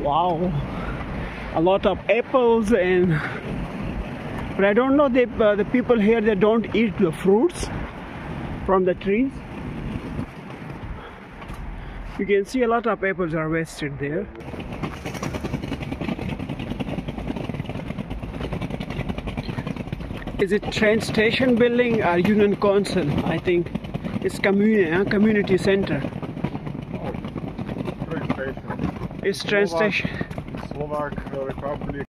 Wow, a lot of apples, and but I don't know, the people here, they don't eat the fruits from the trees. You can see a lot of apples are wasted there. Is it train station building or Union Council? I think it's community center. Train station. It's train station. Czech Republic.